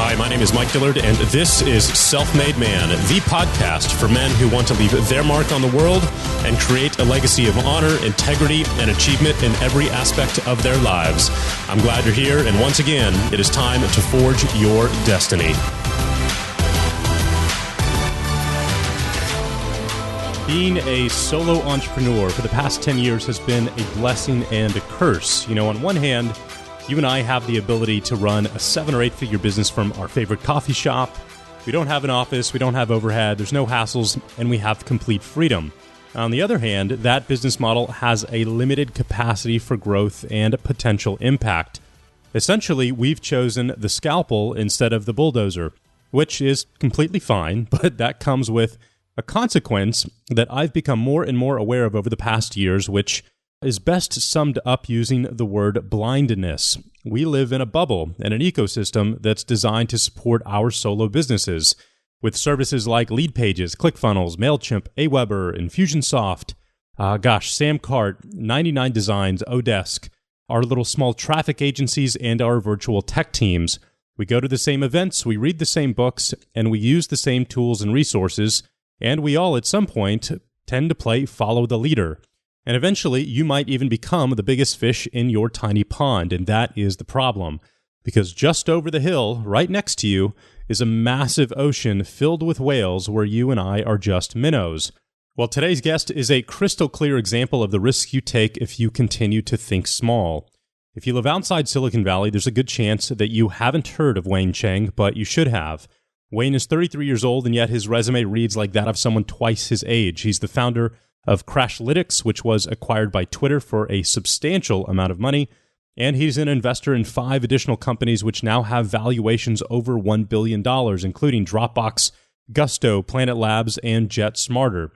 Hi, my name is Mike Dillard, and this is Self-Made Man, the podcast for men who want to leave their mark on the world and create a legacy of honor, integrity, and achievement in every aspect of their lives. I'm glad you're here, and once again, it is time to forge your destiny. Being a solo entrepreneur for the past 10 years has been a blessing and a curse. You know, on one hand, you and I have the ability to run a 7 or 8 figure business from our favorite coffee shop. We don't have an office, we don't have overhead, there's no hassles, and we have complete freedom. On the other hand, that business model has a limited capacity for growth and potential impact. Essentially, we've chosen the scalpel instead of the bulldozer, which is completely fine, but that comes with a consequence that I've become more and more aware of over the past years, which is best summed up using the word blindness. We live in a bubble and an ecosystem that's designed to support our solo businesses with services like Lead Pages, ClickFunnels, MailChimp, Aweber, Infusionsoft, Samcart, 99 Designs, Odesk, our little small traffic agencies, and our virtual tech teams. We go to the same events, we read the same books, and we use the same tools and resources, and we all at some point tend to play follow the leader. And eventually, you might even become the biggest fish in your tiny pond, and that is the problem. Because just over the hill, right next to you, is a massive ocean filled with whales where you and I are just minnows. Well, today's guest is a crystal clear example of the risks you take if you continue to think small. If you live outside Silicon Valley, there's a good chance that you haven't heard of Wayne Chang, but you should have. Wayne is 33 years old, and yet his resume reads like that of someone twice his age. He's the founder of Crashlytics, which was acquired by Twitter for a substantial amount of money, and he's an investor in 5 additional companies which now have valuations over $1 billion, including Dropbox, Gusto, Planet Labs, and JetSmarter.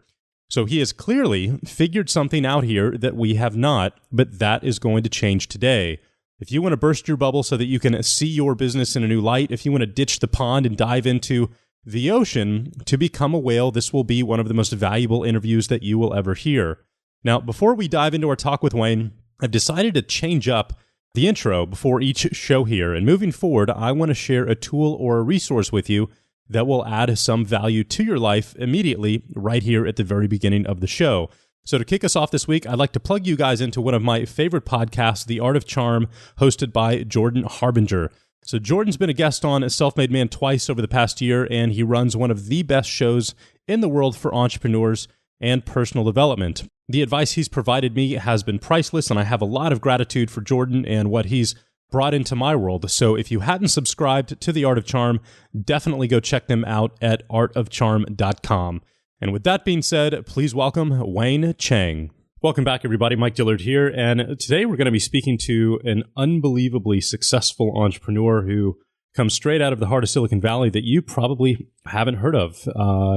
So he has clearly figured something out here that we have not, but that is going to change today. If you want to burst your bubble so that you can see your business in a new light, if you want to ditch the pond and dive into the ocean to become a whale, this will be one of the most valuable interviews that you will ever hear. Now, before we dive into our talk with Wayne, I've decided to change up the intro before each show here. And moving forward, I want to share a tool or a resource with you that will add some value to your life immediately right here at the very beginning of the show. So to kick us off this week, I'd like to plug you guys into one of my favorite podcasts, The Art of Charm, hosted by Jordan Harbinger. So Jordan's been a guest on Self-Made Man twice over the past year, and he runs one of the best shows in the world for entrepreneurs and personal development. The advice he's provided me has been priceless, and I have a lot of gratitude for Jordan and what he's brought into my world. So if you hadn't subscribed to The Art of Charm, definitely go check them out at artofcharm.com. And with that being said, please welcome Wayne Chang. Welcome back, everybody. Mike Dillard here, and today we're going to be speaking to an unbelievably successful entrepreneur who comes straight out of the heart of Silicon Valley that you probably haven't heard of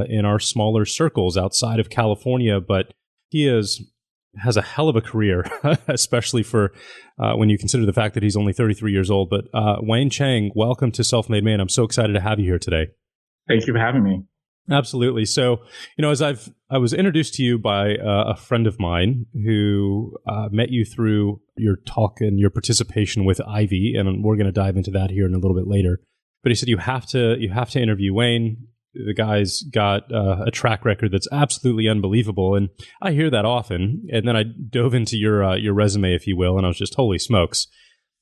in our smaller circles outside of California, but he has a hell of a career, especially for when you consider the fact that he's only 33 years old. But Wayne Chang, welcome to Self-Made Man. I'm so excited to have you here today. Thank you for having me. Absolutely. So, you know, as I was introduced to you by a friend of mine who met you through your talk and your participation with Ivy, and we're going to dive into that here in a little bit later. But he said you have to interview Wayne. The guy's got a track record that's absolutely unbelievable, and I hear that often. And then I dove into your resume, if you will, and I was just, holy smokes.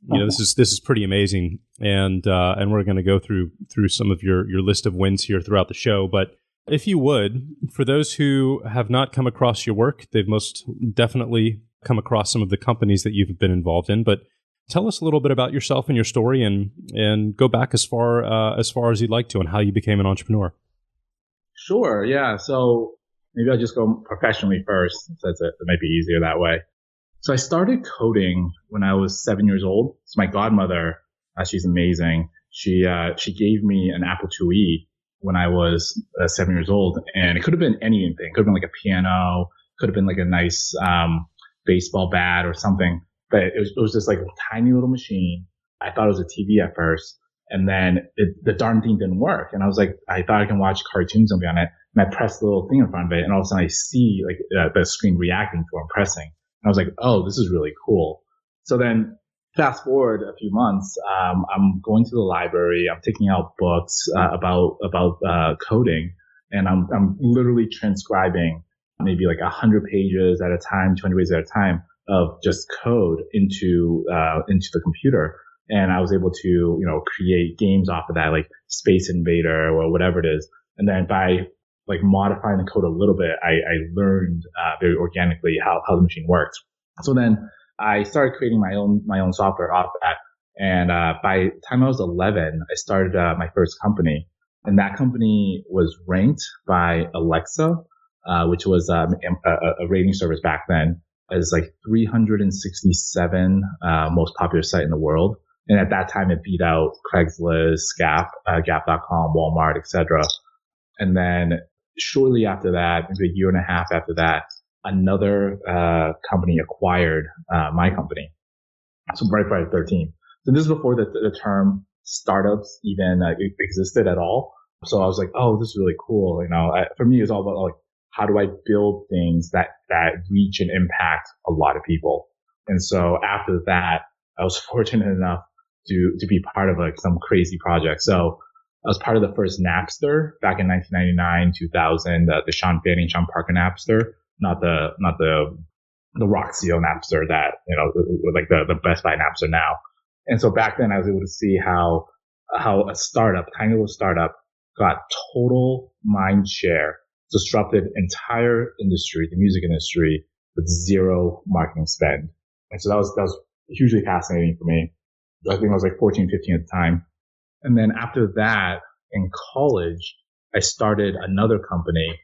You know, this is pretty amazing, and we're going to go through some of your list of wins here throughout the show. But if you would, for those who have not come across your work, they've most definitely come across some of the companies that you've been involved in. But tell us a little bit about yourself and your story, and go back as far as you'd like to, and how you became an entrepreneur. Sure, yeah. So maybe I'll just go professionally first, since it might be easier that way. So I started coding when I was 7 years old. So my godmother, she's amazing. She gave me an Apple IIe when I was 7 years old, and it could have been anything. It could have been like a piano, could have been like a nice baseball bat or something. But it was just like a tiny little machine. I thought it was a TV at first, and then the darn thing didn't work. And I was like, I thought I can watch cartoons on it. And I pressed the little thing in front of it, and all of a sudden I see like the screen reacting to what I'm pressing. And I was like, oh, this is really cool. So then fast forward a few months, I'm going to the library. I'm taking out books about coding, and I'm literally transcribing maybe like 100 pages at a time, 20 pages at a time of just code into the computer. And I was able to create games off of that, like Space Invader or whatever it is. And then by like modifying the code a little bit, I learned very organically how the machine works. So then I started creating my own software off of that. And by the time I was 11, I started my first company. And that company was ranked by Alexa, which was a rating service back then, as like 367 most popular site in the world. And at that time, it beat out Craigslist, Gap, Gap.com, Walmart, etc. And then shortly after that, maybe a year and a half after that, another company acquired my company. So right by 13. So this is before the term startups even existed at all. So I was like, oh, this is really cool. For me, it's all about like, how do I build things that reach and impact a lot of people? And so after that, I was fortunate enough to be part of like some crazy project. So I was part of the first Napster back in 1999, 2000, the Sean Fanning, Sean Parker Napster, not the Roxio Napster that, like the Best Buy Napster now. And so back then I was able to see how a startup, tiny little startup, got total mind share, disrupted entire industry, the music industry, with zero marketing spend. And so that was hugely fascinating for me. I think I was like 14, 15 at the time. And then after that, in college, I started another company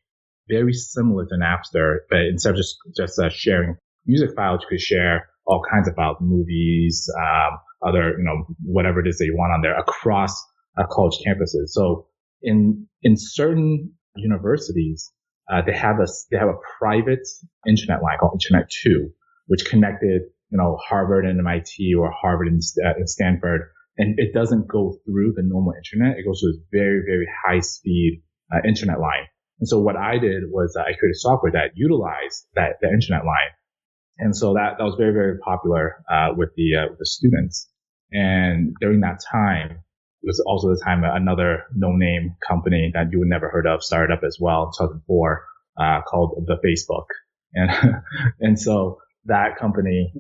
very similar to Napster, but instead of just sharing music files, you could share all kinds of files, movies, other, whatever it is that you want on there across college campuses. So in certain universities, they have a private internet line called Internet 2, which connected, Harvard and MIT or Harvard and Stanford. And it doesn't go through the normal internet. It goes through this very, very high speed internet line. And so what I did was I created software that utilized the internet line. And so that was very, very popular with the students. And during that time, it was also the time another no-name company that you would never heard of started up as well, 2004, called the Facebook. And so that company,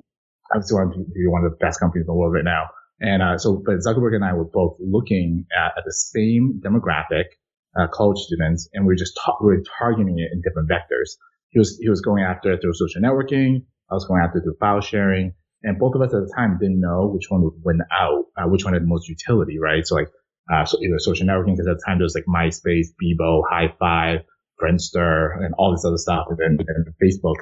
obviously want to be one of the best companies in the world right now. And but Zuckerberg and I were both looking at the same demographic, college students, and we were targeting it in different vectors. He was going after it through social networking. I was going after it through file sharing. And both of us at the time didn't know which one would win out, which one had the most utility, right? So so either social networking, because at the time there was like MySpace, Bebo, High Five, Friendster, and all this other stuff. And Facebook,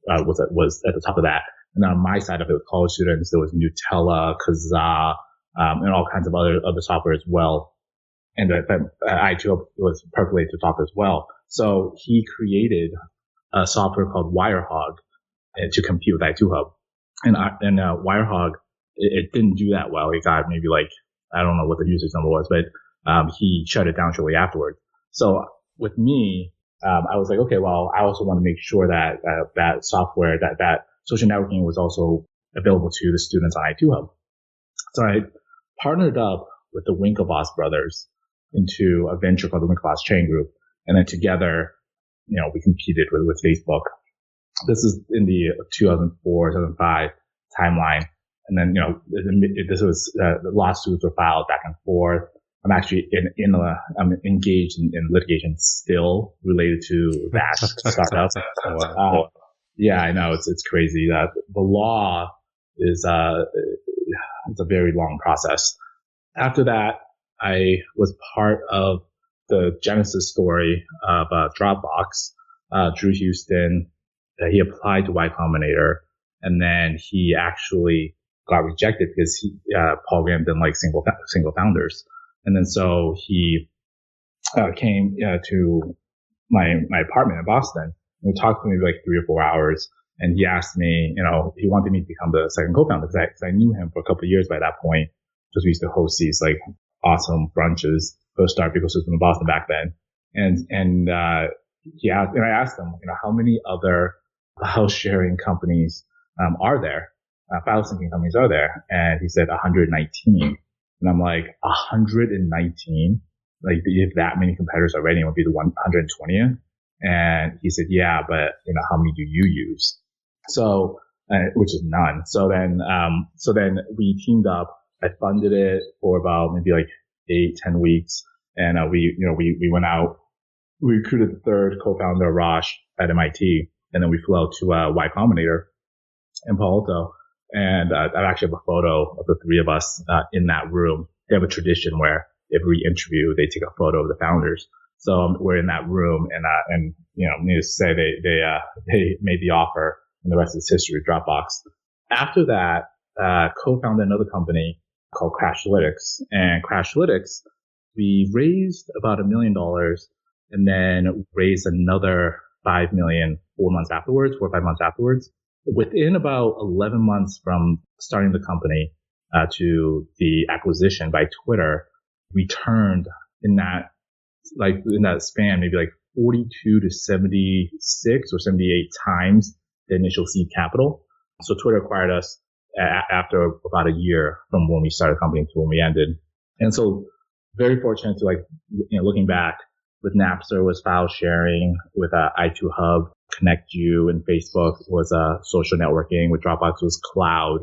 was at the top of that. And then on my side of it, with college students, there was Nutella, Kazaa, and all kinds of other software as well. And i2Hub was perfectly at the top as well. So he created a software called Wirehog to compete with i2Hub. And Wirehog, it didn't do that well. It got maybe like, I don't know what the usage number was, but he shut it down shortly afterwards. So with me, I was like, okay, well, I also want to make sure that that software, that social networking was also available to the students on i2Hub. So I partnered up with the Winklevoss brothers into a venture called the Winklevoss Chang Group. And then together, we competed with Facebook. This is in the 2004, 2005 timeline. And then, this was, the lawsuits were filed back and forth. I'm actually I'm engaged in litigation still related to that startup. Wow. Yeah, I know. It's crazy. The law is, it's a very long process. After that, I was part of the genesis story of Dropbox. Drew Houston, he applied to Y Combinator, and then he actually got rejected because Paul Graham didn't like single founders. And then so he came to my apartment in Boston. We talked for maybe like 3 or 4 hours, and he asked me, he wanted me to become the second co-founder because I knew him for a couple of years by that point, because we used to host these like awesome brunches for the startup ecosystem in Boston back then. And he asked, and I asked him, how many other file sharing companies are there? file syncing companies are there? And he said 119. And I'm like, 119? Like, you have that many competitors already and would be the 120th? And he said, yeah, but how many do you use? So, which is none. So then we teamed up. I funded it for about maybe like 8-10 weeks. And, we went out, we recruited the third co-founder, Raj, at MIT. And then we flew out to, Y Combinator in Palo Alto. And, I actually have a photo of the three of us, in that room. They have a tradition where every interview, they take a photo of the founders. So we're in that room and needless to say, they made the offer and the rest is history, Dropbox. After that, co-founded another company called Crashlytics. And Crashlytics, we raised about $1 million and then raised another 5 million 4 or 5 months afterwards. Within about 11 months from starting the company, to the acquisition by Twitter, we turned in that span, maybe like 42 to 76 or 78 times the initial seed capital. So Twitter acquired us after about a year from when we started the company to when we ended. And so very fortunate to looking back with Napster was file sharing, with i2 Hub, Connect You, and Facebook was social networking, with Dropbox was cloud,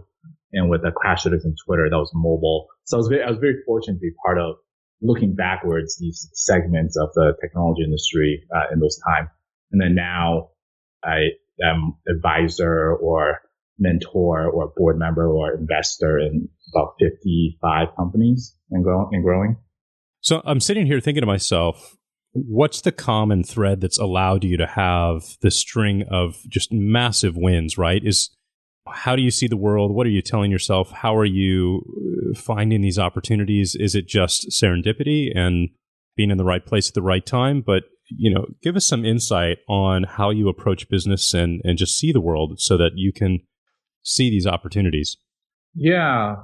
and with Crashlytics and Twitter, that was mobile. So I was very fortunate to be part of looking backwards these segments of the technology industry in those time. And then now I am advisor or mentor or board member or investor in about 55 companies and growing. So I'm sitting here thinking to myself, what's the common thread that's allowed you to have this string of just massive wins, right? How do you see the world? What are you telling yourself? How are you finding these opportunities? Is it just serendipity and being in the right place at the right time? But, give us some insight on how you approach business and just see the world so that you can see these opportunities. Yeah,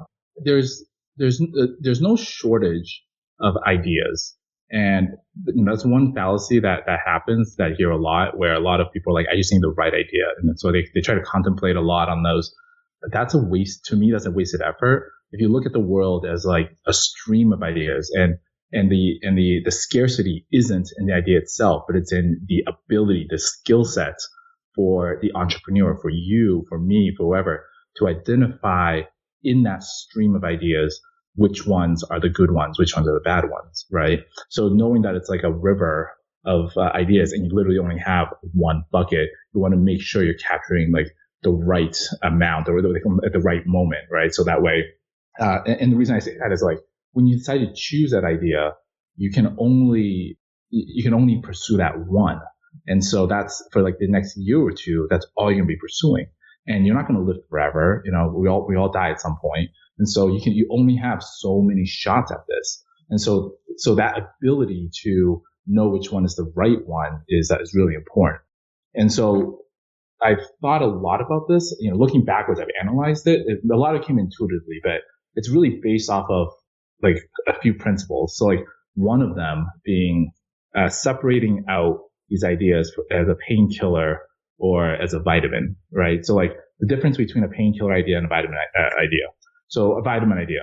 there's no shortage of ideas. And that's one fallacy that happens that I hear a lot, where a lot of people are like, I just need the right idea. And so they try to contemplate a lot on those. But that's a waste. To me, that's a wasted effort. If you look at the world as like a stream of ideas, and the scarcity isn't in the idea itself, but it's in the ability, the skill set for the entrepreneur, for you, for me, for whoever, to identify in that stream of ideas which ones are the good ones, which ones are the bad ones, right? So knowing that it's like a river of ideas and you literally only have one bucket, you want to make sure you're capturing like the right amount or at the right moment, right? So that way, and the reason I say that is like, when you decide to choose that idea, you can only pursue that one. And so that's for like the next year or two, that's all you're going to be pursuing. And you're not going to live forever. We all die at some point. And so you only have so many shots at this. And so that ability to know which one is the right one is really important. And so I've thought a lot about this, looking backwards, I've analyzed it. A lot of it came intuitively, but it's really based off of like a few principles. So like one of them being, separating out these ideas as a painkiller or as a vitamin, right? So like the difference between a painkiller idea and a vitamin idea. So a vitamin idea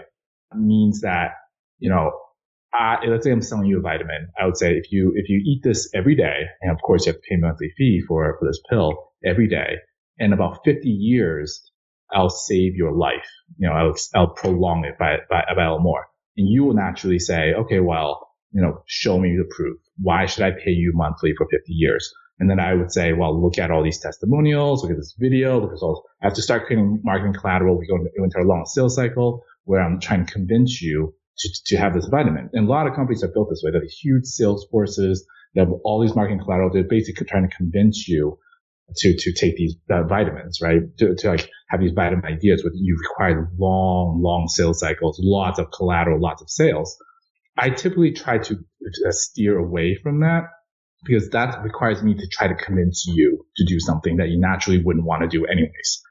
means that, let's say I'm selling you a vitamin. I would say if you eat this every day, and of course you have to pay a monthly fee for this pill every day, in about 50 years, I'll save your life. I'll prolong it by a little more. And you will naturally say, okay, well, show me the proof. Why should I pay you monthly for 50 years? And then I would say, well, look at all these testimonials, look at this video, look at all. I have to start creating marketing collateral. We go into a long sales cycle where I'm trying to convince you to have this vitamin. And a lot of companies are built this way. They have huge sales forces. They have all these marketing collateral. They're basically trying to convince you to take these vitamins, right? To like have these vitamin ideas where you require long sales cycles, lots of collateral, lots of sales. I typically try to steer away from that, because that requires me to try to convince you to do something that you naturally wouldn't want to do anyways.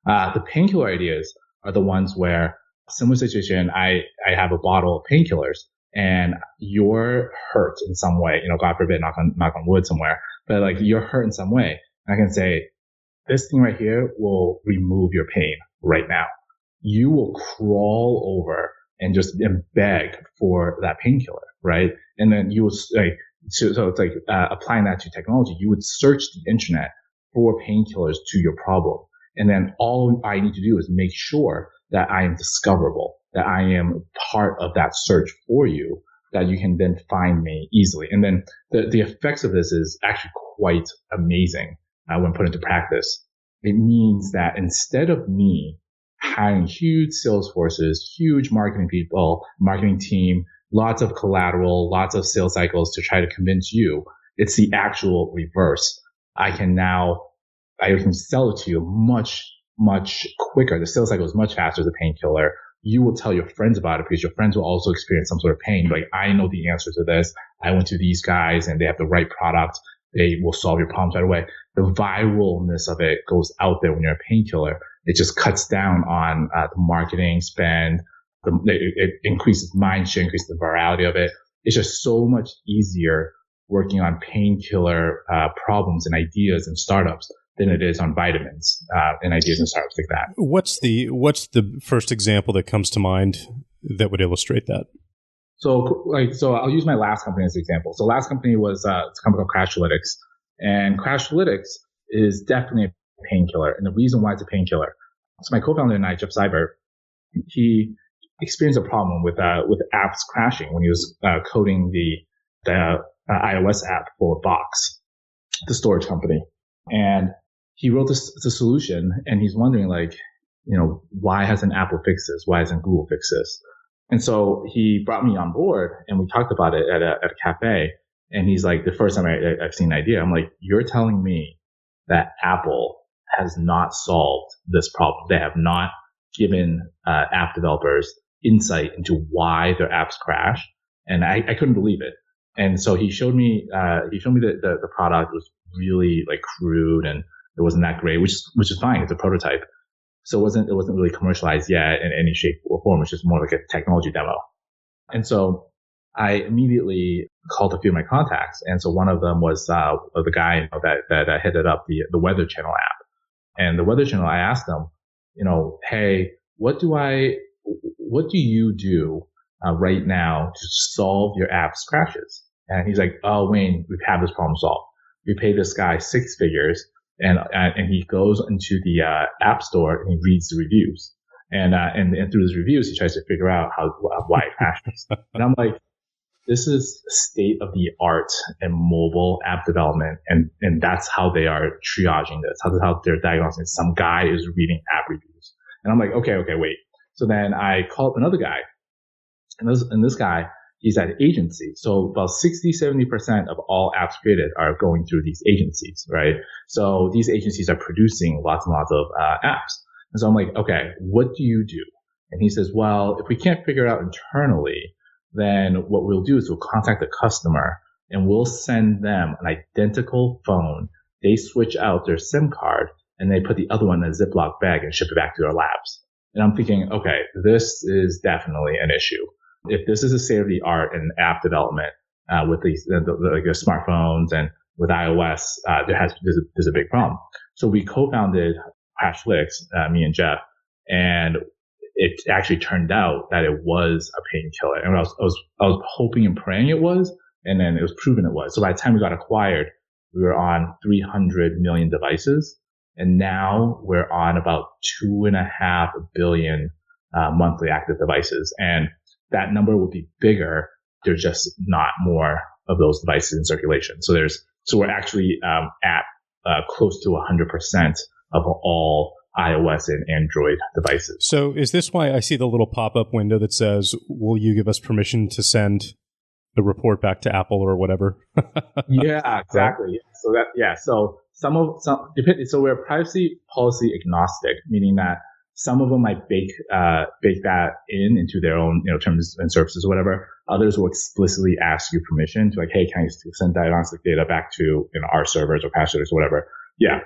The painkiller ideas are the ones where, similar situation, I have a bottle of painkillers and you're hurt in some way, God forbid, knock on wood somewhere, but like you're hurt in some way. I can say, this thing right here will remove your pain, right now. You will crawl over and beg for that painkiller, right? And then you will so it's like applying that to technology. You would search the internet for painkillers to your problem. And then all I need to do is make sure that I am discoverable, that I am part of that search for you, that you can then find me easily. And then the effects of this is actually quite amazing when put into practice. It means that instead of me hiring huge sales forces, huge marketing people, marketing team, lots of collateral, lots of sales cycles to try to convince you, it's the actual reverse. I can sell it to you much, much quicker. The sales cycle is much faster as a painkiller. You will tell your friends about it because your friends will also experience some sort of pain. Like, I know the answer to this. I went to these guys and they have the right product. They will solve your problems right away. The viralness of it goes out there when you're a painkiller. It just cuts down on the marketing spend. It increases mind share, increases the virality of it. It's just so much easier working on painkiller problems and ideas and startups than it is on vitamins and ideas and startups like that. What's the first example that comes to mind that would illustrate that? So I'll use my last company as an example. So last company was it's a company called Crashlytics, and Crashlytics is definitely a painkiller. And the reason why it's a painkiller, so my co-founder and I, Jeff Cyber, he experienced a problem with apps crashing when he was coding the iOS app for Box, the storage company. And he wrote the solution, and he's wondering, why hasn't Apple fixed this? Why hasn't Google fixed this? And so he brought me on board, and we talked about it at a cafe. And he's like, the first time I've seen an idea, I'm like, you're telling me that Apple has not solved this problem. They have not given app developers insight into why their apps crash. And I couldn't believe it. And so he showed me the product was really crude and it wasn't that great, which is fine. It's a prototype. So it wasn't really commercialized yet in any shape or form. It's just more like a technology demo. And so I immediately called a few of my contacts. And so one of them was the guy that headed up the Weather Channel app. And the Weather Channel, I asked him, hey, what do you do right now to solve your app's crashes? And he's like, oh, Wayne, we've had this problem solved. We pay this guy 6 figures, and he goes into the app store and he reads the reviews, and through his reviews he tries to figure out why it crashes. And I'm like, this is state of the art in mobile app development, and that's how they are triaging this. How they're diagnosing. Some guy is reading app reviews, and I'm like, okay, wait. So then I call up another guy, and this guy, he's at agency. So about 60-70% of all apps created are going through these agencies, right? So these agencies are producing lots and lots of apps. And so I'm like, okay, what do you do? And he says, well, if we can't figure it out internally, then what we'll do is we'll contact the customer and we'll send them an identical phone. They switch out their SIM card and they put the other one in a Ziploc bag and ship it back to their labs. And I'm thinking, okay, this is definitely an issue. If this is a state of the art in app development with the smartphones and with iOS, there's a big problem. So we co-founded Crashlytics, me and Jeff, and it actually turned out that it was a painkiller. And I was hoping and praying it was, and then it was proven it was. So by the time we got acquired, we were on 300 million devices, and now we're on about 2.5 billion monthly active devices. And that number will be bigger. There's just not more of those devices in circulation. So we're actually at close to 100% of all iOS and Android devices. So is this why I see the little pop-up window that says, will you give us permission to send the report back to Apple or whatever? Yeah, exactly. So so we're privacy policy agnostic, meaning that some of them might bake that into their own, terms and services or whatever. Others will explicitly ask you permission to hey, can I send diagnostic data back to our servers or passwords or whatever? Yeah,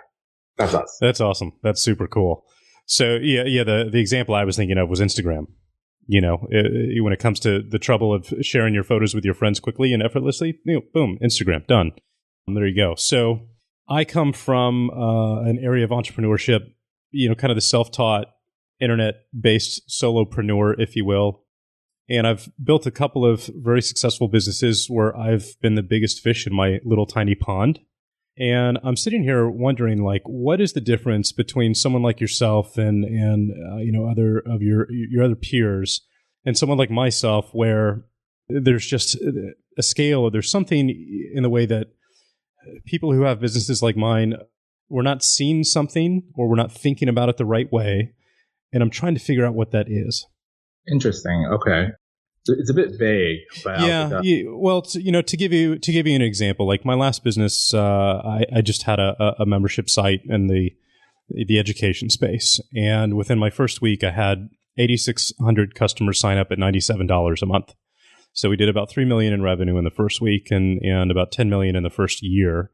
that's us. That's awesome. That's super cool. So yeah. The example I was thinking of was Instagram. When it comes to the trouble of sharing your photos with your friends quickly and effortlessly, boom, Instagram, done. There you go. So I come from an area of entrepreneurship, kind of the self-taught internet-based solopreneur, if you will. And I've built a couple of very successful businesses where I've been the biggest fish in my little tiny pond. And I'm sitting here wondering, like, what is the difference between someone like yourself and other of your other peers, and someone like myself, where there's just a scale, or there's something in the way that people who have businesses like mine, we're not seeing something, or we're not thinking about it the right way, and I'm trying to figure out what that is. Interesting. Okay. It's a bit vague, but well, to give you an example, like my last business, I just had a membership site in the education space, and within my first week, I had 8,600 customers sign up at $97 a month. So we did about $3 million in revenue in the first week, and about $10 million in the first year,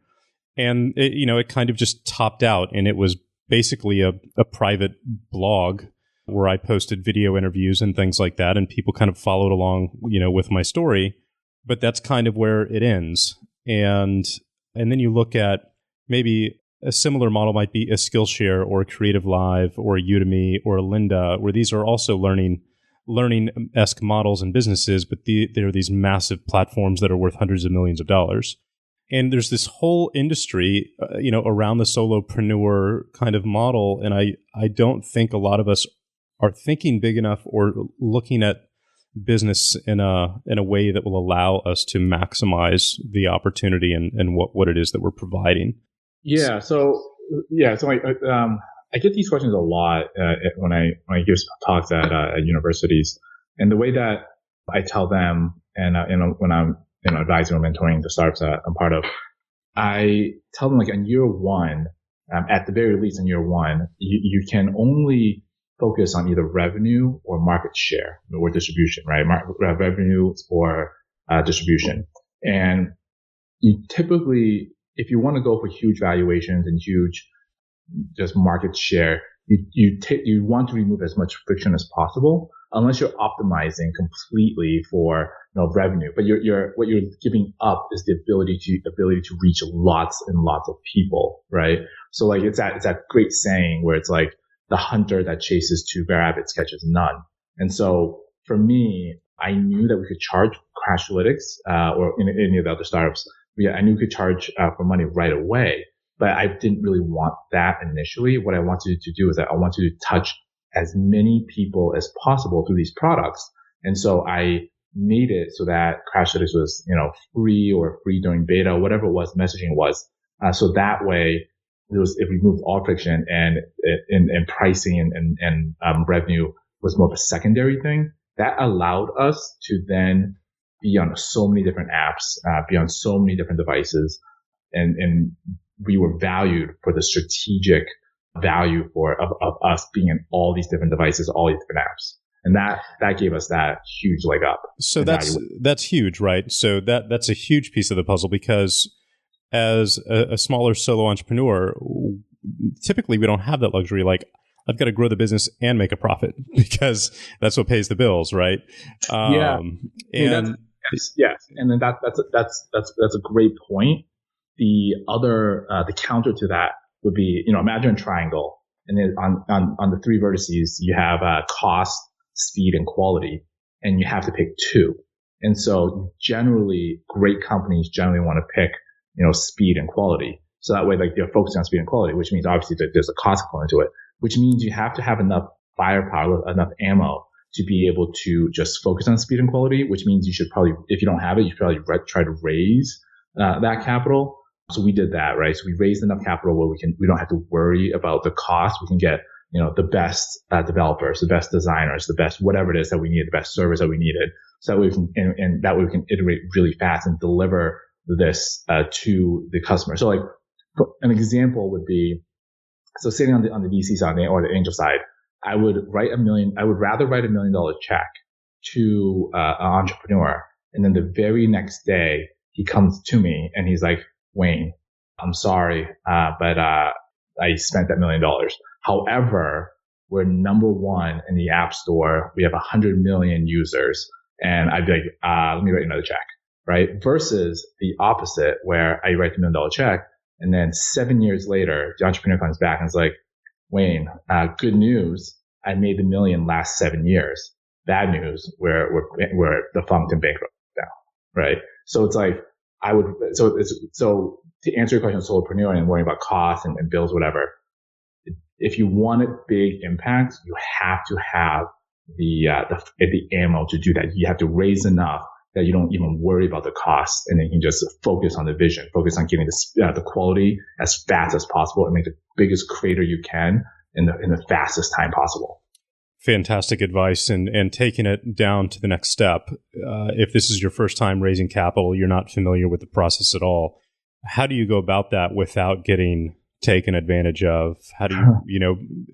and it kind of just topped out, and it was basically a private blog where I posted video interviews and things like that, and people kind of followed along, with my story. But that's kind of where it ends. And then you look at maybe a similar model might be a Skillshare or a Creative Live or a Udemy or a Lynda, where these are also learning-esque models and businesses, but they're these massive platforms that are worth hundreds of millions of dollars. And there's this whole industry, around the solopreneur kind of model. And I don't think a lot of us are thinking big enough or looking at business in a way that will allow us to maximize the opportunity and what it is that we're providing. Yeah. So I get these questions a lot when I give talks at universities, and the way that I tell them, and when I'm advising or mentoring the startups that I'm part of, I tell them, like, in year one, at the very least in year one, you can only focus on either revenue or market share or distribution, right? Revenue or distribution. And you typically, if you want to go for huge valuations and huge just market share, you want to remove as much friction as possible, unless you're optimizing completely for revenue. But what you're giving up is the ability to reach lots and lots of people, right? So like it's that great saying where it's like, the hunter that chases two rabbits catches none. And so for me, I knew that we could charge Crashlytics, or in any of the other startups. I knew we could charge for money right away, but I didn't really want that initially. What I wanted to do is that I wanted to touch as many people as possible through these products. And so I made it so that Crashlytics was, free or free during beta, whatever it was, messaging was. So that way, it removed all friction, and pricing and revenue was more of a secondary thing. That allowed us to then be on so many different apps, be on so many different devices, and we were valued for the strategic value of us being in all these different devices, all these different apps. And that gave us that huge leg up. So that's huge, right? So that's a huge piece of the puzzle, because as a smaller solo entrepreneur, typically we don't have that luxury. Like, I've got to grow the business and make a profit, because that's what pays the bills, right? Yeah. And yes. And then that's a great point. The other, the counter to that would be, imagine a triangle, and then on the three vertices, you have cost, speed, and quality, and you have to pick two. And so generally, great companies generally want to pick speed and quality. So that way, like, they're focusing on speed and quality, which means obviously that there's a cost component to it, which means you have to have enough firepower, enough ammo to be able to just focus on speed and quality, which means you should probably, if you don't have it, you should probably try to raise that capital. So we did that, right? So we raised enough capital where we don't have to worry about the cost. We can get, the best developers, the best designers, the best whatever it is that we needed, the best servers that we needed. So that way we can, and that way we can iterate really fast and deliver this to the customer. So like an example would be, so sitting on the VC side or the angel side, I would rather write $1 million check to an entrepreneur, and then the very next day he comes to me and he's like, Wayne, I'm sorry, but I spent that $1 million. However, we're number one in the App Store. We have 100 million users, and I'd be like, let me write you another check. Right? Versus the opposite, where I write the $1 million check, and then 7 years later, the entrepreneur comes back and is like, Wayne, good news. I made $1 million last 7 years. Bad news, we're defunct and bankrupt now, right? So it's like, so to answer your question, solopreneur and worrying about costs and bills, whatever. If you want a big impact, you have to have the ammo to do that. You have to raise enough that you don't even worry about the cost, and then you can just focus on the vision, focus on getting the quality as fast as possible and make the biggest crater you can in the fastest time possible. Fantastic advice, and taking it down to the next step. If this is your first time raising capital, you're not familiar with the process at all. How do you go about that without getting taken advantage of? How do you,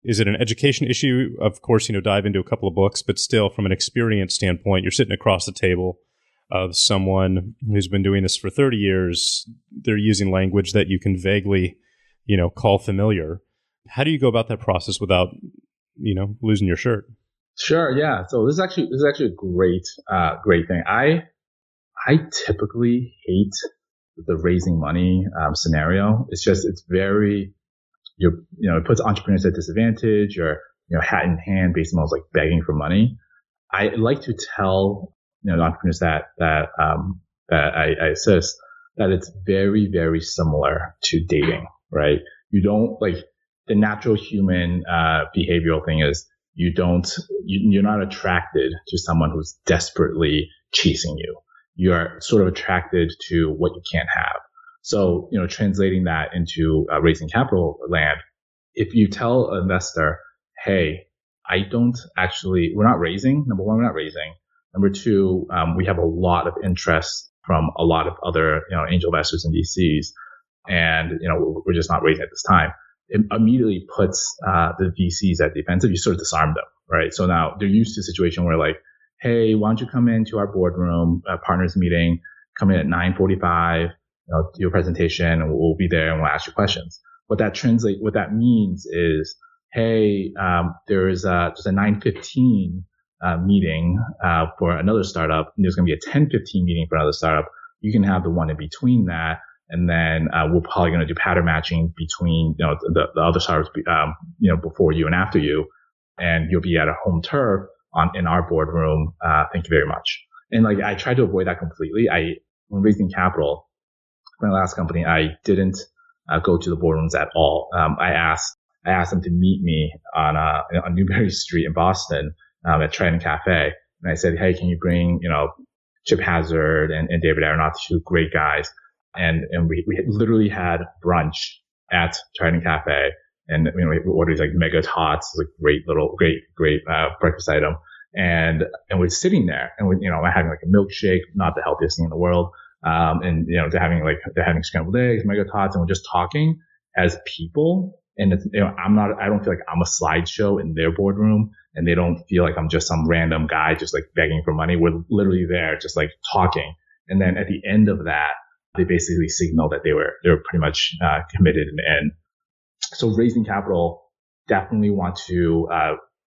is it an education issue? Of course, dive into a couple of books, but still from an experience standpoint, you're sitting across the table of someone who's been doing this for 30 years. They're using language that you can vaguely, call familiar. How do you go about that process without, losing your shirt? Sure. Yeah. So this is actually a great thing. I typically hate the raising money scenario. It's very, it puts entrepreneurs at disadvantage. You're, hat in hand, basically almost like begging for money. I like to tell, the entrepreneurs that I assist that it's very, very similar to dating, right? You don't the natural human behavioral thing is you're not attracted to someone who's desperately chasing you. You're sort of attracted to what you can't have. So, translating that into raising capital land, if you tell an investor, hey, we're not raising. Number one, we're not raising. Number two, we have a lot of interest from a lot of other, angel investors and VCs. And, we're just not raising at this time. It immediately puts the VCs at defensive. You sort of disarm them, right? So now they're used to a situation where hey, why don't you come into our boardroom, partners meeting, come in at 9:45, do your presentation, and we'll be there and we'll ask you questions. What that means is, hey, there's a 9:15 meeting for another startup, and there's going to be a 10:15 meeting for another startup. You can have the one in between that, and then we're probably going to do pattern matching between the other startups before you and after you, and you'll be at a home turf in our boardroom. Thank you very much. And I tried to avoid that completely. When raising capital, my last company, I didn't go to the boardrooms at all. I asked them to meet me on Newbury Street in Boston at Trident Cafe, and I said, hey, can you bring Chip Hazard and David Aronoff, two great guys, and we literally had brunch at Trident Cafe, and we ordered these mega tots, great breakfast item, and we're sitting there, and we're having a milkshake, not the healthiest thing in the world. And they're having scrambled eggs, mega tots, and we're just talking as people. And it's, I don't feel like I'm a slideshow in their boardroom, and they don't feel like I'm just some random guy just begging for money. We're literally there just talking. And then at the end of that, they basically signaled that they were pretty much committed in the end. So raising capital, definitely want to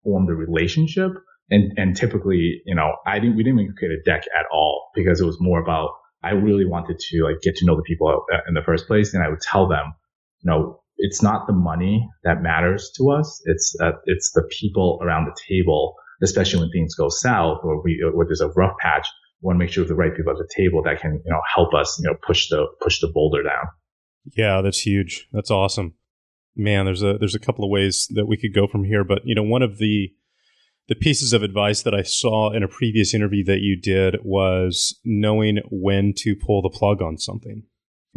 form the relationship. And typically, we didn't even create a deck at all, because it was more about, I really wanted to get to know the people in the first place. And I would tell them, it's not the money that matters to us. It's the people around the table, especially when things go south or there's a rough patch. We want to make sure the right people at the table that can, help us, push the boulder down. Yeah, that's huge. That's awesome. Man, there's a couple of ways that we could go from here, but one of the pieces of advice that I saw in a previous interview that you did was knowing when to pull the plug on something.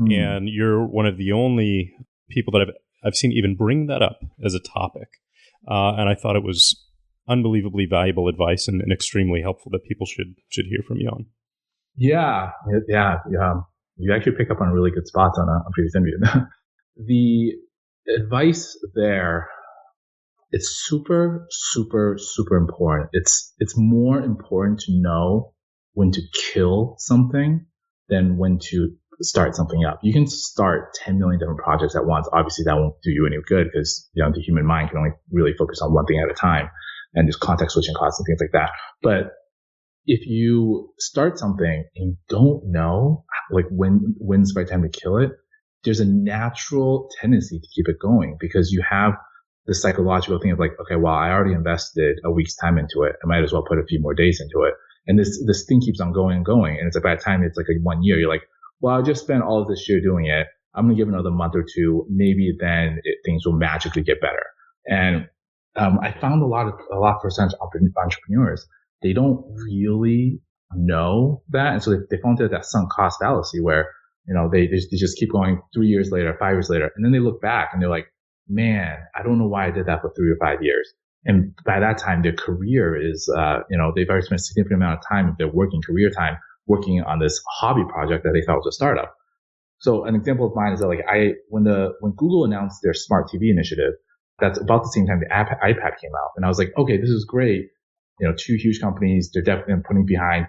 Mm. And you're one of the only people that I've seen even bring that up as a topic. And I thought it was unbelievably valuable advice and extremely helpful that people should hear from you on. Yeah. You actually pick up on really good spots on a previous interview. The advice there, it's super, super, super important. It's more important to know when to kill something than when to start something up. You can start 10 million different projects at once. Obviously, that won't do you any good, because the human mind can only really focus on one thing at a time, and there's context switching costs and things like that. But if you start something and you don't know when's the right time to kill it, there's a natural tendency to keep it going, because you have the psychological thing of like, okay, well, I already invested a week's time into it. I might as well put a few more days into it. And this thing keeps on going and going. And it's by the time it's like a 1 year, you're like, well, I just spent all of this year doing it. I'm going to give it another month or two. Maybe then things will magically get better. And I found a lot of percentage entrepreneurs, they don't really know that. And so they fall into that sunk cost fallacy where, they just keep going 3 years later, 5 years later. And then they look back and they're like, man, I don't know why I did that for 3 or 5 years. And by that time, their career is, they've already spent a significant amount of time of their working career time working on this hobby project that they thought was a startup. So an example of mine is that when Google announced their smart TV initiative, that's about the same time the iPad came out. And I was like, okay, this is great. Two huge companies, they're definitely putting behind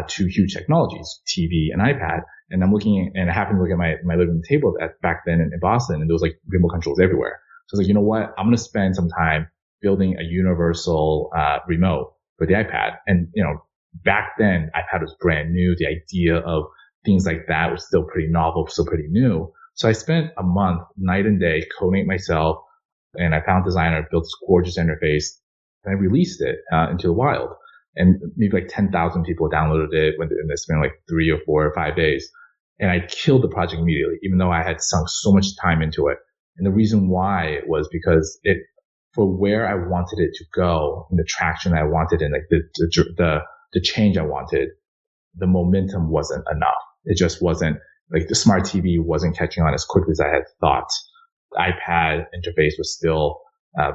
two huge technologies, TV and iPad. And I'm looking, and I happened to look at my living room table back then in Boston, and there was like remote controls everywhere. So I was like, you know what? I'm going to spend some time building a universal remote for the iPad. And, back then iPad was brand new. The idea of things like that was still pretty novel, still pretty new. So I spent a month, night and day, coding it myself. And I found a designer, built this gorgeous interface, and I released it into the wild. And maybe like 10,000 people downloaded it when it's been like 3 or 4 or 5 days. And I killed the project immediately, even though I had sunk so much time into it. And the reason why was because for where I wanted it to go and the traction I wanted and like the change I wanted, the momentum wasn't enough. It just wasn't like the smart TV wasn't catching on as quickly as I had thought. The iPad interface was still,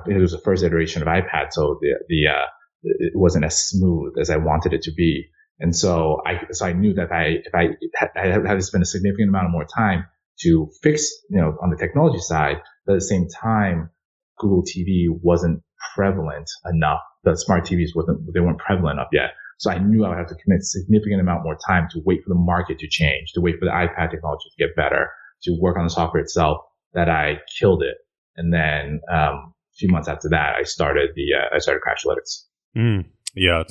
it was the first iteration of iPad. So it wasn't as smooth as I wanted it to be. And so I knew that if I had to spend a significant amount of more time to fix, on the technology side, but at the same time, Google TV wasn't prevalent enough. The smart TVs they weren't prevalent enough yet. So I knew I would have to commit significant amount more time to wait for the market to change, to wait for the iPad technology to get better, to work on the software itself, that I killed it. And then, a few months after that, I started Crashlytics. Yeah,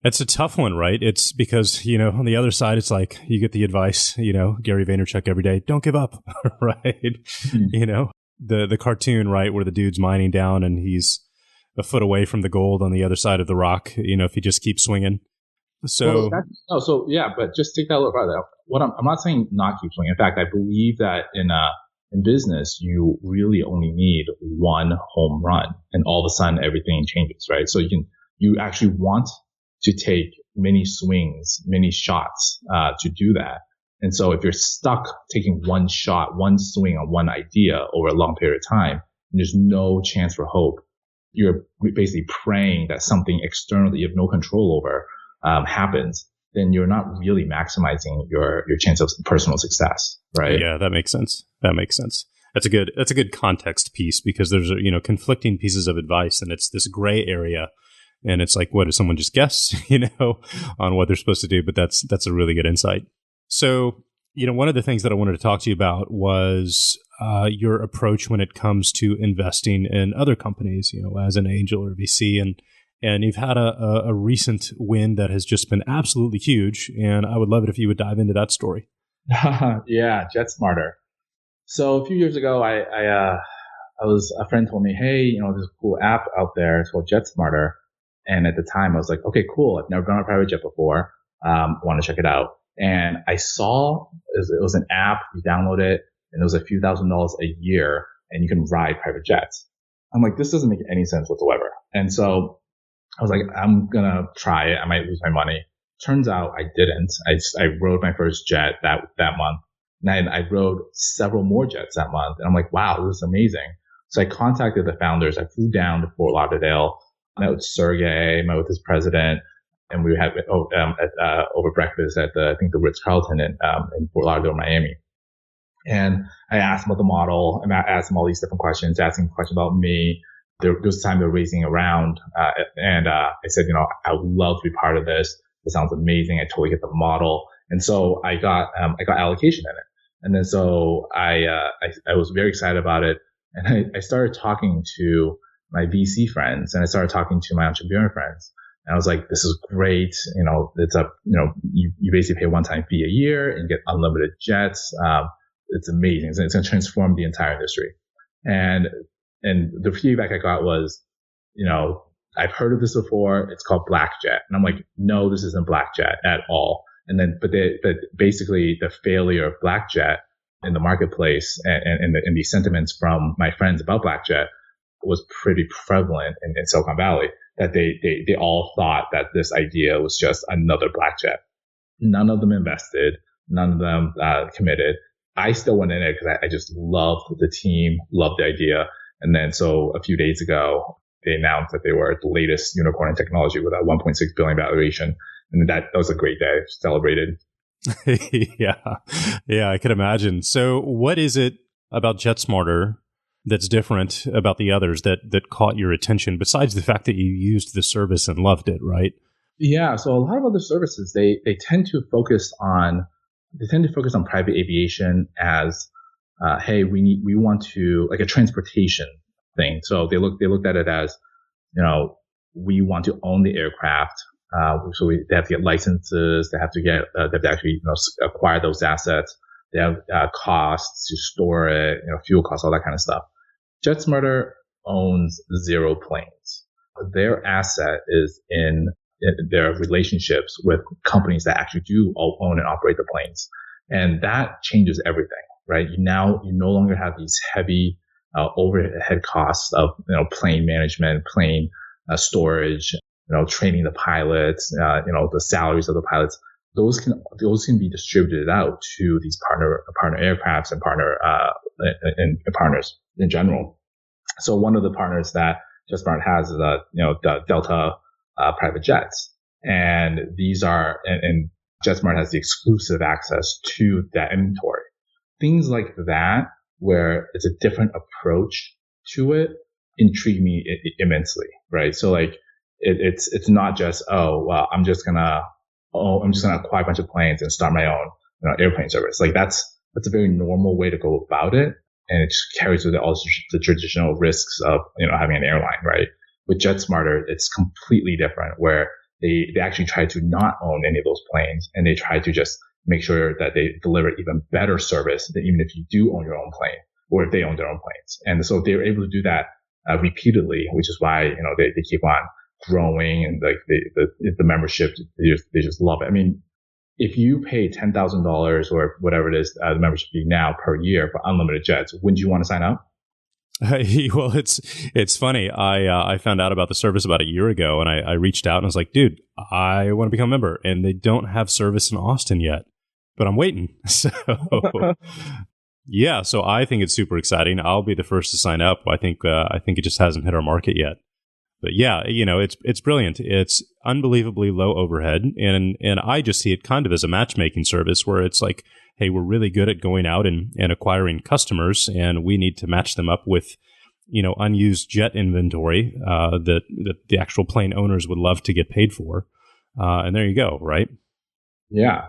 it's a tough one, right? It's because, on the other side, it's like you get the advice, Gary Vaynerchuk every day, don't give up, right? Mm-hmm. The cartoon, right, where the dude's mining down and he's a foot away from the gold on the other side of the rock, if you just keep swinging. So, but just take that a little further. I'm not saying not keep swinging. In fact, I believe that in business, you really only need one home run and all of a sudden everything changes, right? So you actually want to take many swings, many shots, to do that. And so if you're stuck taking one shot, one swing on one idea over a long period of time, and there's no chance for hope, you're basically praying that something external that you have no control over, happens, then you're not really maximizing your chance of personal success, right? Yeah, that makes sense. That's a good context piece because there's conflicting pieces of advice and it's this gray area. And it's like, what, does someone just guess, on what they're supposed to do? But that's a really good insight. So, one of the things that I wanted to talk to you about was your approach when it comes to investing in other companies, as an angel or VC. And you've had a recent win that has just been absolutely huge. And I would love it if you would dive into that story. Yeah, JetSmarter. So a few years ago, a friend told me, hey, there's a cool app out there. It's called JetSmarter. And at the time I was like, okay, cool. I've never been on a private jet before. Want to check it out. And I saw it was an app. You download it and it was a few $1,000s a year and you can ride private jets. I'm like, this doesn't make any sense whatsoever. And so I was like, I'm going to try it. I might lose my money. Turns out I didn't. I rode my first jet that month. And I rode several more jets that month. And I'm like, wow, this is amazing. So I contacted the founders. I flew down to Fort Lauderdale, met with Sergey, met with his president, and we had over breakfast at I think the Ritz-Carlton in Fort Lauderdale, Miami. And I asked him about the model, and I asked him all these different questions, asking questions about me. There was time they were raising around, and I said, I would love to be part of this. It sounds amazing. I totally get the model. And so I got allocation in it. And then so I was very excited about it. And I started talking to my VC friends and I started talking to my entrepreneur friends. And I was like, this is great. It's you basically pay a one-time fee a year and get unlimited jets. It's amazing. It's going to transform the entire industry. And And the feedback I got was, I've heard of this before. It's called Blackjet. And I'm like, no, this isn't Blackjet at all. And then, but basically the failure of Blackjet in the marketplace and the sentiments from my friends about Blackjet was pretty prevalent in Silicon Valley, that they all thought that this idea was just another Blackjet. None of them invested. None of them committed. I still went in it because I just loved the team, loved the idea. And then so a few days ago, they announced that they were the latest unicorn in technology with a $1.6 billion valuation. And that was a great day. Celebrated. Yeah, I could imagine. So what is it about JetSmarter that's different about the others that caught your attention, besides the fact that you used the service and loved it, right? Yeah. So a lot of other services, they tend to focus on private aviation as, hey, we want to, like a transportation thing. So they looked at it as, we want to own the aircraft. So they have to get licenses. They have to actually, acquire those assets. They have costs to store it, fuel costs, all that kind of stuff. JetSmarter owns 0 planes. Their asset is in their relationships with companies that actually do own and operate the planes. And that changes everything, right? You no longer have these heavy overhead costs of, plane management, plane storage, training the pilots, the salaries of the pilots. Those can be distributed out to these partner aircrafts and partners in general. So one of the partners that JetSmart has is the Delta private jets, and and JetSmart has the exclusive access to that inventory. Things like that, where it's a different approach to it, intrigue me immensely, right? So like it's not just I'm just gonna acquire a bunch of planes and start my own airplane service. Like that's a very normal way to go about it, and it just carries with it all the traditional risks of having an airline, right? With JetSmarter, it's completely different, where they actually try to not own any of those planes, and they try to just make sure that they deliver even better service than even if you do own your own plane, or if they own their own planes. And so they're able to do that repeatedly, which is why they keep on growing, and like the membership, they just love it. I mean, if you pay $10,000 or whatever it is, the membership fee now per year for unlimited jets, wouldn't you want to sign up? Well, it's funny. I found out about the service about a year ago, and I reached out and I was like, dude, I want to become a member. And they don't have service in Austin yet, but I'm waiting. So yeah, so I think it's super exciting. I'll be the first to sign up. I think it just hasn't hit our market yet. But yeah, it's brilliant. It's unbelievably low overhead, and I just see it kind of as a matchmaking service where it's like, hey, we're really good at going out and acquiring customers, and we need to match them up with, unused jet inventory that the actual plane owners would love to get paid for. And there you go, right? Yeah.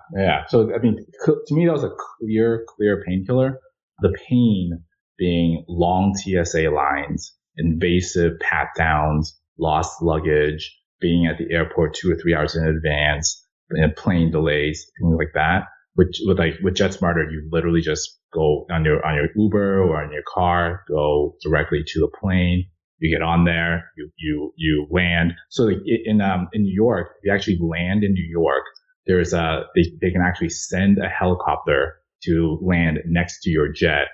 So, I mean, to me, that was a clear painkiller. The pain being long TSA lines, invasive pat downs, lost luggage, being at the airport 2 or 3 hours in advance, and plane delays, things like that. With JetSmarter, you literally just go on your Uber or on your car, go directly to the plane. You get on there, you land. So like in New York, if you actually land in New York, there's they can actually send a helicopter to land next to your jet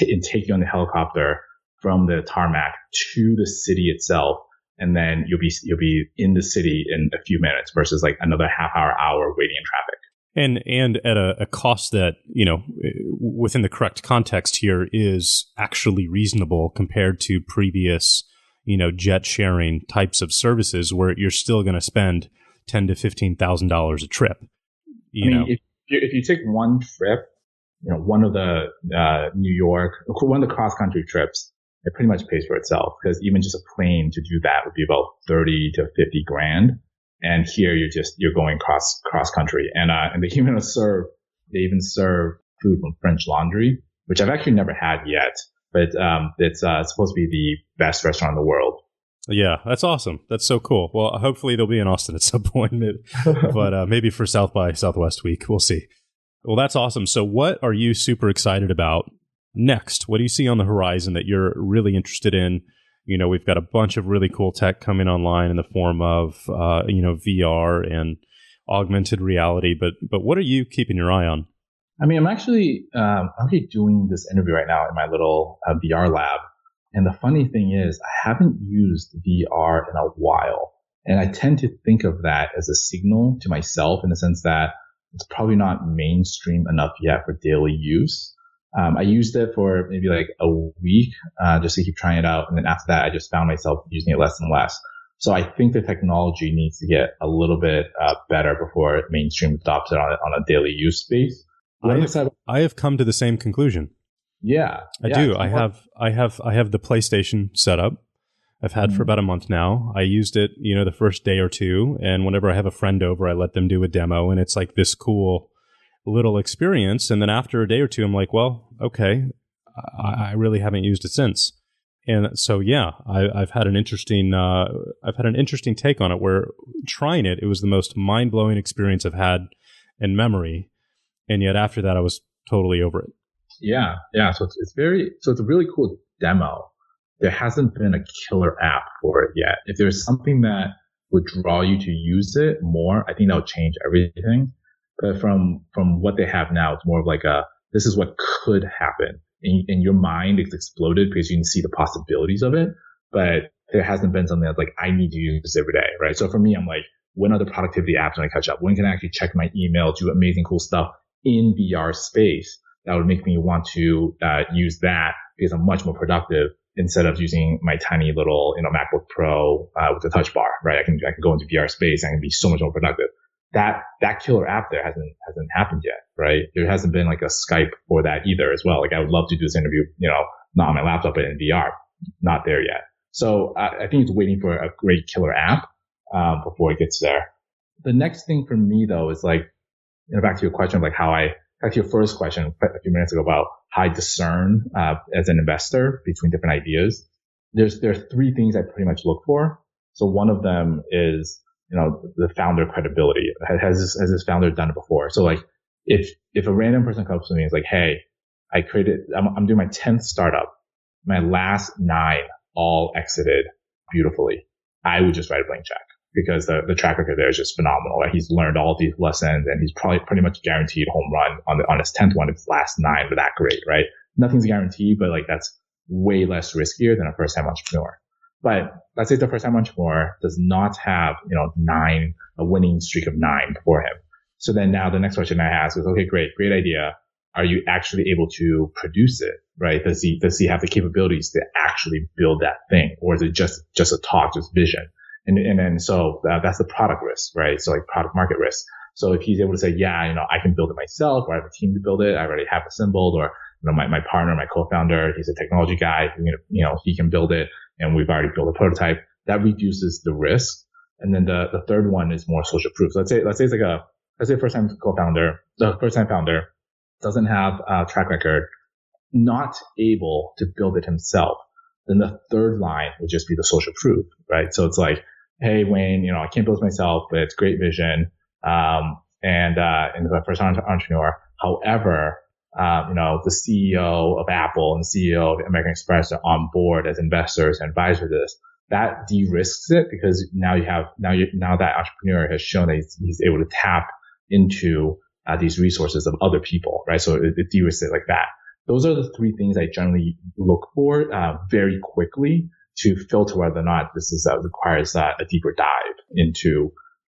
and take you on the helicopter from the tarmac to the city itself, and then you'll be in the city in a few minutes versus like another hour waiting in traffic. And at a cost that, within the correct context here, is actually reasonable compared to previous, jet sharing types of services where you're still going to spend $10,000 to $15,000 a trip. If you take one trip, one of the New York, one of the cross country trips, it pretty much pays for itself, because even just a plane to do that would be about 30 to 50 grand. And here you're going cross country, and they even serve food from French Laundry, which I've actually never had yet, but it's supposed to be the best restaurant in the world. Yeah, that's awesome. That's so cool. Well, hopefully they'll be in Austin at some point, but maybe for South by Southwest week, we'll see. Well, that's awesome. So what are you super excited about next? What do you see on the horizon that you're really interested in? We've got a bunch of really cool tech coming online in the form of, VR and augmented reality. But what are you keeping your eye on? I mean, I'm actually doing this interview right now in my little VR lab. And the funny thing is, I haven't used VR in a while. And I tend to think of that as a signal to myself in the sense that it's probably not mainstream enough yet for daily use. I used it for maybe like a week just to keep trying it out. And then after that, I just found myself using it less and less. So I think the technology needs to get a little bit better before mainstream adopts it on a daily use space. I have come to the same conclusion. Yeah, I do. I have the PlayStation set up. I've had for about a month now. I used it, the first day or two, and whenever I have a friend over, I let them do a demo, and it's like this cool little experience. And then after a day or two, I'm like, well, okay, I really haven't used it since. And so, yeah, I've had an interesting take on it. Where trying it was the most mind blowing experience I've had in memory, and yet after that, I was totally over it. Yeah. So it's a really cool demo. There hasn't been a killer app for it yet. If there's something that would draw you to use it more, I think that would change everything. But from what they have now, it's more of like this is what could happen. In your mind, it's exploded because you can see the possibilities of it. But there hasn't been something that's like, I need to use this every day, right? So for me, I'm like, when are the productivity apps going to catch up? When can I actually check my email, do amazing cool stuff in VR space? That would make me want to use that because I'm much more productive instead of using my tiny little, MacBook Pro with a touch bar, right? I can go into VR space and I can be so much more productive. That killer app there hasn't happened yet, right? There hasn't been like a Skype for that either as well. Like I would love to do this interview, not on my laptop, but in VR, not there yet. So I think it's waiting for a great killer app before it gets there. The next thing for me though is like, back to your question of like back to your first question a few minutes ago about how I discern as an investor between different ideas. There are three things I pretty much look for. So one of them is, the founder credibility. Has this founder done it before? So like if a random person comes to me and is like, hey, I'm doing my 10th startup. My last 9 all exited beautifully. I would just write a blank check because the track record there is just phenomenal. Right? He's learned all these lessons and he's probably pretty much guaranteed home run on his 10th one if his last 9 were that great, right? Nothing's guaranteed, but like that's way less riskier than a first time entrepreneur. But let's say the first time entrepreneur does not have, a winning streak of 9 before him. So then now the next question I ask is, okay, great idea. Are you actually able to produce it, right? Does he have the capabilities to actually build that thing? Or is it just a talk, just vision? And then so that's the product risk, right? So like product market risk. So if he's able to say, yeah, I can build it myself, or I have a team to build it, I already have assembled, or my partner, my co-founder, he's a technology guy, he can build it, and we've already built a prototype. That reduces the risk. And then the third one is more social proof. So let's say it's first time founder doesn't have a track record, not able to build it himself. Then the third line would just be the social proof, right? So it's like, hey, Wayne, I can't build it myself, but it's great vision. And the first entrepreneur. However, the CEO of Apple and the CEO of American Express are on board as investors and advisors for this. That de-risks it because now that entrepreneur has shown that he's able to tap into these resources of other people, right? So it de-risks it like that. Those are the three things I generally look for very quickly to filter whether or not this requires a deeper dive into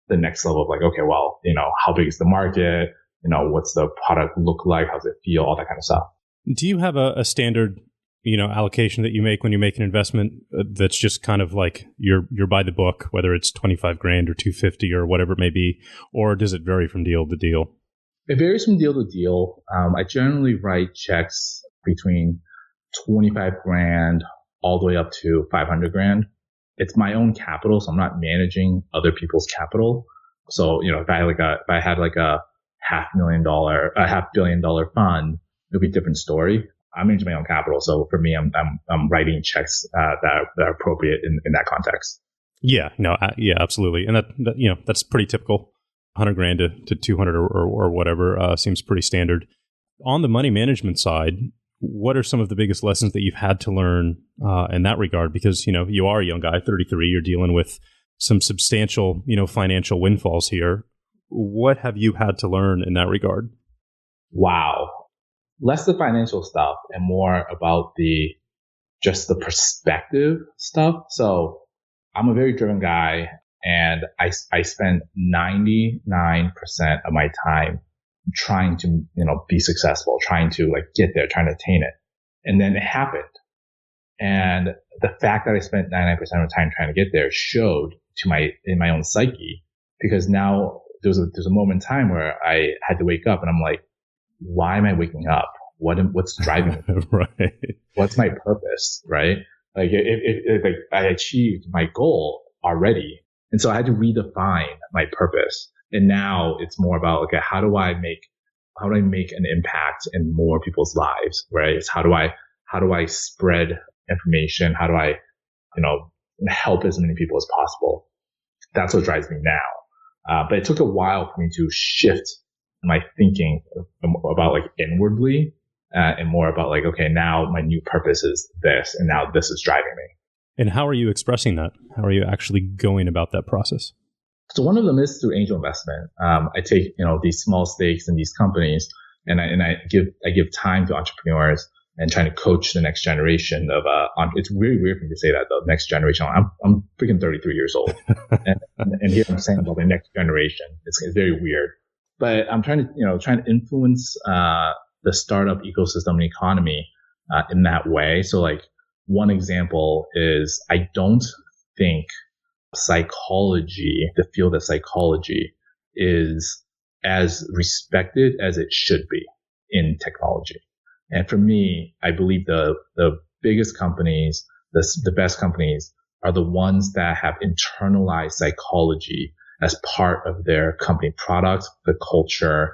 the next level of like, okay, well, how big is the market? What's the product look like? How does it feel? All that kind of stuff. Do you have a standard, allocation that you make when you make an investment that's just kind of like you're by the book, whether it's 25 grand or 250 or whatever it may be, or does it vary from deal to deal? It varies from deal to deal. I generally write checks between 25 grand all the way up to 500 grand. It's my own capital, so I'm not managing other people's capital. So, if I had like a $500 million fund, it would be a different story. I'm managing my own capital. So for me, I'm writing checks that are appropriate in that context. Yeah, no, yeah, absolutely. And that that's pretty typical. 100 grand to 200 or whatever seems pretty standard. On the money management side, what are some of the biggest lessons that you've had to learn in that regard? Because, you are a young guy, 33, you're dealing with some substantial, financial windfalls here. What have you had to learn in that regard? Wow. Less the financial stuff and more about just the perspective stuff. So I'm a very driven guy, and I spend 99% of my time trying to, be successful, trying to get there, trying to attain it. And then it happened. And the fact that I spent 99% of the time trying to get there showed in my own psyche, because now there's a moment in time where I had to wake up and I'm like, why am I waking up? What's driving me? Right. What's my purpose? Right. Like if I achieved my goal already. And so I had to redefine my purpose. And now it's more about, okay, how do I make an impact in more people's lives? Right. It's how do I spread information? How do I, help as many people as possible? That's what drives me now. But it took a while for me to shift my thinking about inwardly, and more about okay, now my new purpose is this, and now this is driving me. And how are you expressing that? How are you actually going about that process? So one of them is through angel investment. I take, these small stakes in these companies, and I give time to entrepreneurs and trying to coach the next generation of, it's really weird for me to say that, the next generation. I'm freaking 33 years old. and here I'm saying about the next generation. It's very weird, but I'm trying to influence, the startup ecosystem and economy, in that way. So one example is, I don't think psychology, the field of psychology, is as respected as it should be in technology. And for me, I believe the biggest companies, the best companies, are the ones that have internalized psychology as part of their company product, the culture,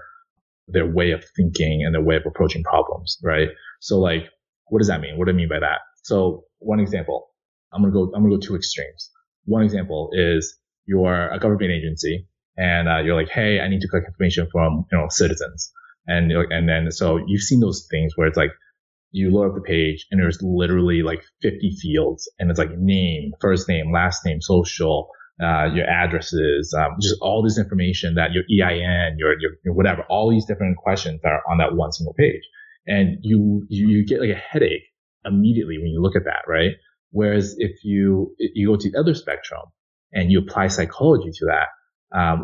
their way of thinking, and their way of approaching problems, right? So what does that mean? What do I mean by that? So one example, I'm gonna go two extremes. One example is you're a government agency, and you're like, hey, I need to collect information from citizens, and then so you've seen those things where it's you load up the page and there's literally 50 fields, and it's name, first name, last name, social, your addresses, just all this information, that your EIN, your whatever, all these different questions that are on that one single page, and you get a headache immediately when you look at that, right? Whereas if you go to the other spectrum and you apply psychology to that,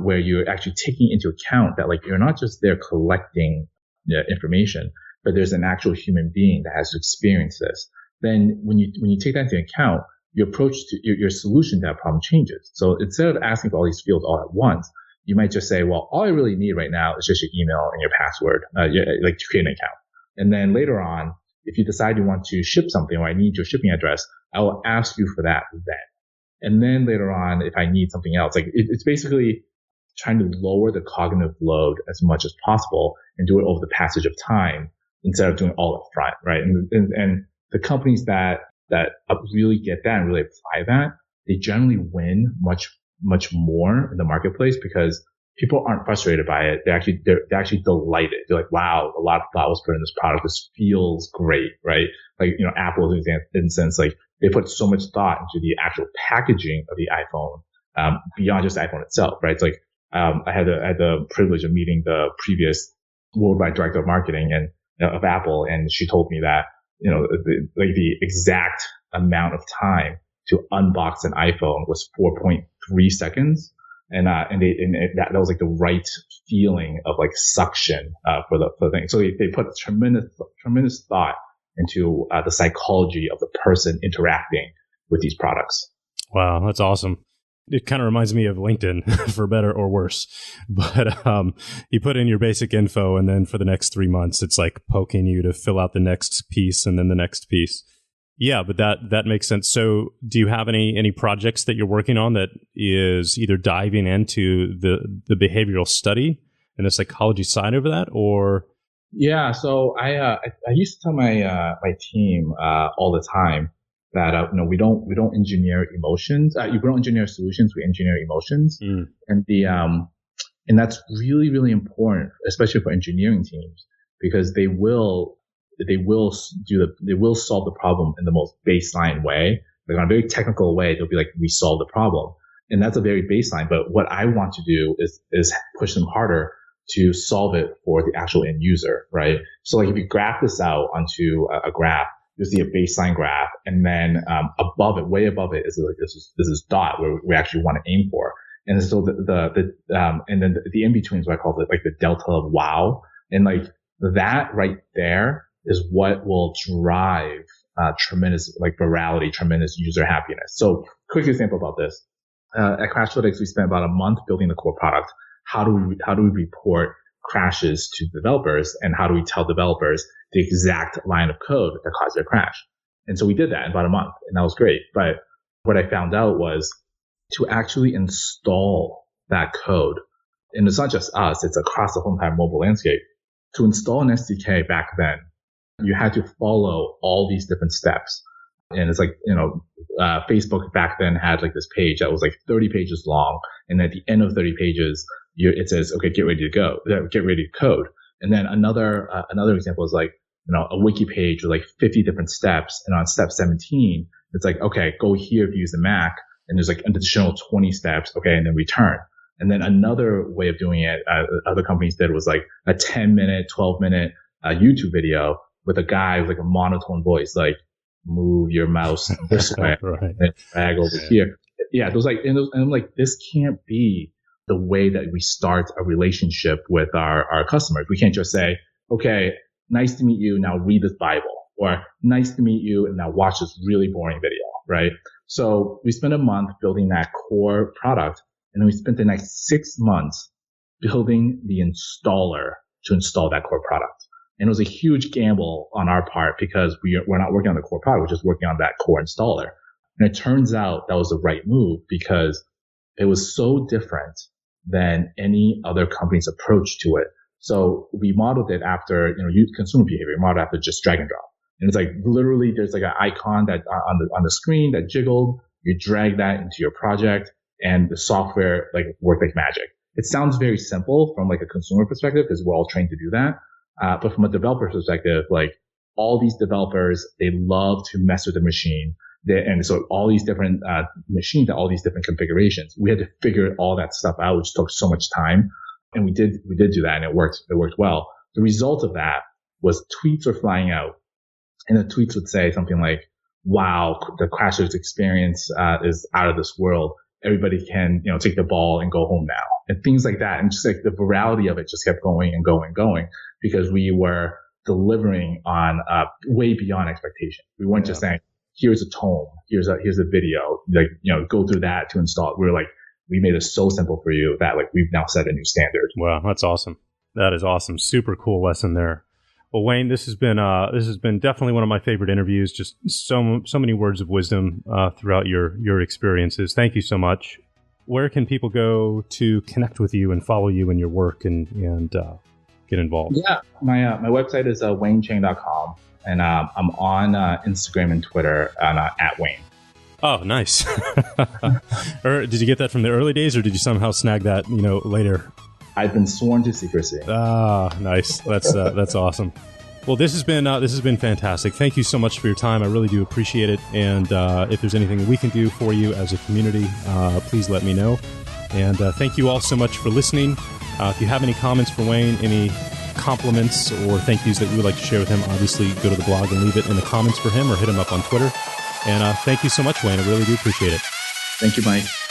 where you're actually taking into account that you're not just there collecting information, but there's an actual human being that has to experience this. Then when you take that into account, your approach to your solution to that problem changes. So instead of asking for all these fields all at once, you might just say, well, all I really need right now is just your email and your password, to create an account. And then later on, if you decide you want to ship something, or I need your shipping address, I will ask you for that then. And then later on, if I need something else, it's basically trying to lower the cognitive load as much as possible and do it over the passage of time instead of doing it all up front, right? And the companies that really get that and really apply that, they generally win much more in the marketplace, because people aren't frustrated by it. They're actually delighted. They're like, wow, a lot of thought was put in this product. This feels great, right? Apple, as an instance, they put so much thought into the actual packaging of the iPhone, beyond just the iPhone itself, right? It's I had the privilege of meeting the previous worldwide director of marketing of Apple, and she told me that, the exact amount of time to unbox an iPhone was 4.3 seconds. And that was the right feeling of suction, for the thing. So they put tremendous thought into, the psychology of the person interacting with these products. Wow. That's awesome. It kind of reminds me of LinkedIn, for better or worse. But you put in your basic info, and then for the next 3 months, it's poking you to fill out the next piece and then the next piece. Yeah, but that makes sense. So do you have any projects that you're working on that is either diving into the behavioral study and the psychology side of that, or? Yeah, so I used to tell my team all the time that we don't engineer emotions. We don't engineer solutions. We engineer emotions, and that's really, really important, especially for engineering teams, because they will they will solve the problem in the most baseline way. Like on a very technical way, they'll be like, we solved the problem. And that's a very baseline. But what I want to do is push them harder to solve it for the actual end user, right? So like if you graph this out onto a graph, you'll see a baseline graph, and then above it, way above it, is like this is dot where we actually want to aim for. And so and then the in between is what I call it, like the delta of wow. And like that right there is what will drive tremendous like virality, tremendous user happiness. So quick example about this. At Crashlytics, we spent about a month building the core product. How do we report crashes to developers, and how do we tell developers the exact line of code that caused their crash? And so we did that in about a month, and that was great. But what I found out was to actually install that code, and it's not just us, it's across the whole entire mobile landscape. To install an SDK back then, you had to follow all these different steps. And it's like, Facebook back then had like this page that was like 30 pages long. And at the end of 30 pages, it says, okay, get ready to go, get ready to code. And then another example is like, a wiki page with like 50 different steps. And on step 17, it's like, okay, go here if you use the Mac. And there's like an additional 20 steps. Okay. And then return. And then another way of doing it, other companies did was like a 10-minute, 12-minute YouTube video with a guy with like a monotone voice, like move your mouse this way right. and drag over here. Yeah. Those like, and I'm like, this can't be the way that we start a relationship with our customers. We can't just say, okay, nice to meet you. Now read this Bible, or nice to meet you. And now watch this really boring video. Right. So we spent a month building that core product. And then we spent the next 6 months building the installer to install that core product. And it was a huge gamble on our part because we're not working on the core product. We're just working on that core installer. And it turns out that was the right move because it was so different than any other company's approach to it. So we modeled it after, consumer behavior. We modeled after just drag and drop. And it's like literally there's like an icon that on the screen that jiggled. You drag that into your project, and the software like worked like magic. It sounds very simple from like a consumer perspective because we're all trained to do that. But from a developer perspective, like all these developers, they love to mess with the machine. And so all these different machines, all these different configurations, we had to figure all that stuff out, which took so much time. And we did do that, and it worked well. The result of that was tweets were flying out, and the tweets would say something like, wow, the Crashlytics experience is out of this world. Everybody can, take the ball and go home now, and things like that. And just like the virality of it just kept going and going and going because we were delivering on way beyond expectation. We weren't just saying, here's a tome, here's a video, like, go through that to install it. We were like, we made it so simple for you that like we've now set a new standard. Wow, that's awesome. That is awesome. Super cool lesson there. Well, Wayne, this has been definitely one of my favorite interviews. Just so many words of wisdom throughout your experiences. Thank you so much. Where can people go to connect with you and follow you in your work and get involved? Yeah, my website is waynechang.com, and I'm on Instagram and Twitter at Wayne. Oh, nice. Or did you get that from the early days, or did you somehow snag that later? I've been sworn to secrecy. Ah, nice. That's awesome. Well, this has been fantastic. Thank you so much for your time. I really do appreciate it. And if there's anything that we can do for you as a community, please let me know. And thank you all so much for listening. If you have any comments for Wayne, any compliments or thank yous that you would like to share with him, obviously go to the blog and leave it in the comments for him, or hit him up on Twitter. And thank you so much, Wayne. I really do appreciate it. Thank you, Mike.